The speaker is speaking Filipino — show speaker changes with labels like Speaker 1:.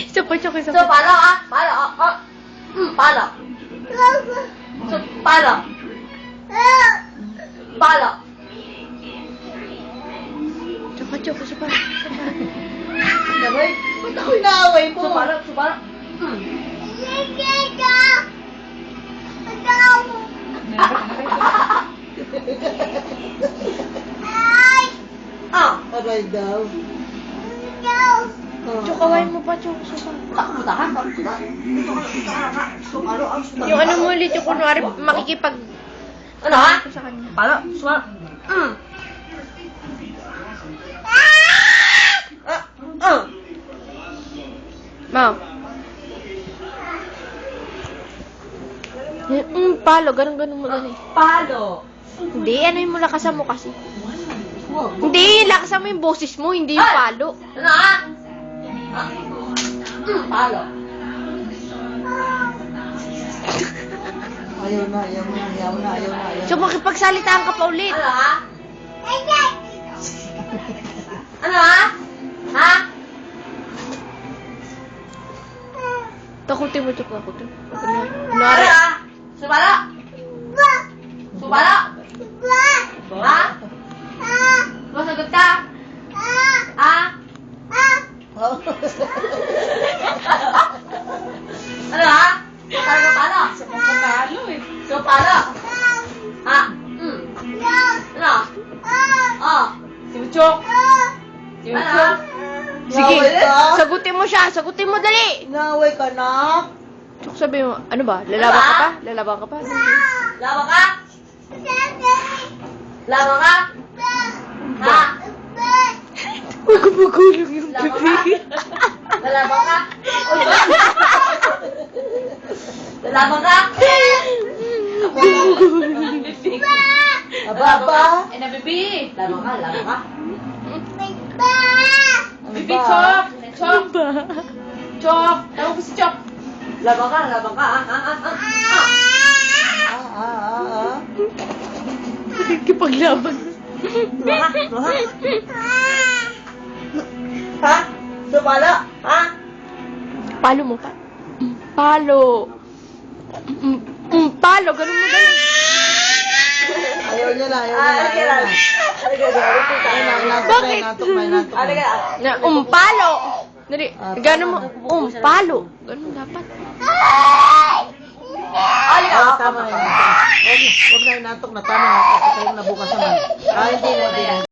Speaker 1: Isa pa, isa pa.
Speaker 2: So, palo ah. Palo. Palo. So, palo. Palo.
Speaker 1: Tsaka, isa pa.
Speaker 2: Sabay.
Speaker 3: Ba't ako inaaway mo?
Speaker 2: So, palo. So, palo.
Speaker 3: Aray daw.
Speaker 1: Tsaka, kawain mo pa, tsaka.
Speaker 2: Takutahan. So, palo.
Speaker 1: Yung ano mo ulit, yung kunwari makikipag...
Speaker 2: Ano ha?
Speaker 1: sa kanya.
Speaker 2: Palo. So, palo.
Speaker 1: Ma. Palo, ganun mo lang eh.
Speaker 2: Palo.
Speaker 1: Hindi, ano yung lakasan mo kasi? Hindi, lakasan mo yung boses mo, hindi yung palo.
Speaker 2: Ano ha? Palo.
Speaker 3: Ayaw na.
Speaker 1: So, makipagsalitaan ka pa ulit.
Speaker 2: Ano ha? Ano ha? Ha?
Speaker 1: Takutin mo, tsaka takutin.
Speaker 2: Ano
Speaker 1: Kunwari.
Speaker 2: ha? Subalo? Subalo? Ha? Masagot ka? Ha? Ano ha? Palo palo?
Speaker 3: Palo eh.
Speaker 2: So palo? Ha? Ano? Oh.
Speaker 3: Si Muchok.
Speaker 2: Ano?
Speaker 1: Sige,
Speaker 3: Naway ka?
Speaker 1: sagutin mo siya. Sagutin mo, dali.
Speaker 3: Inaaway ka na?
Speaker 1: Tsaka sabi mo, ano ba? Lalaban ka pa? Lalaban ka pa?
Speaker 2: Laban ka? Laban ka? Ha?
Speaker 1: Huwag ka magulong yung
Speaker 2: Laban ka?
Speaker 1: bibig.
Speaker 2: Lalaban ka? Lalaban ka?
Speaker 3: Aba.
Speaker 2: Eh, nabibi. Laban ka, laban ka.
Speaker 3: Bibi,
Speaker 2: Chok! Chok!
Speaker 1: Ba?
Speaker 2: Chok! Tawag ko si Chok. Laban ka,
Speaker 1: Kipaglaban.
Speaker 2: Ha? Sumala? Ha?
Speaker 1: Palo mo pa. Palo. Palo, ganun mo dali.
Speaker 3: Ayaw niya na.
Speaker 1: Bakit?
Speaker 3: Inaantok na.
Speaker 1: Na, palo. Dali, gano'n mo, palo. Ganun dapat.
Speaker 3: Tama na yun. Huwag na inaantok na. Tama na. Kasi kayo nabukas naman. Hindi na.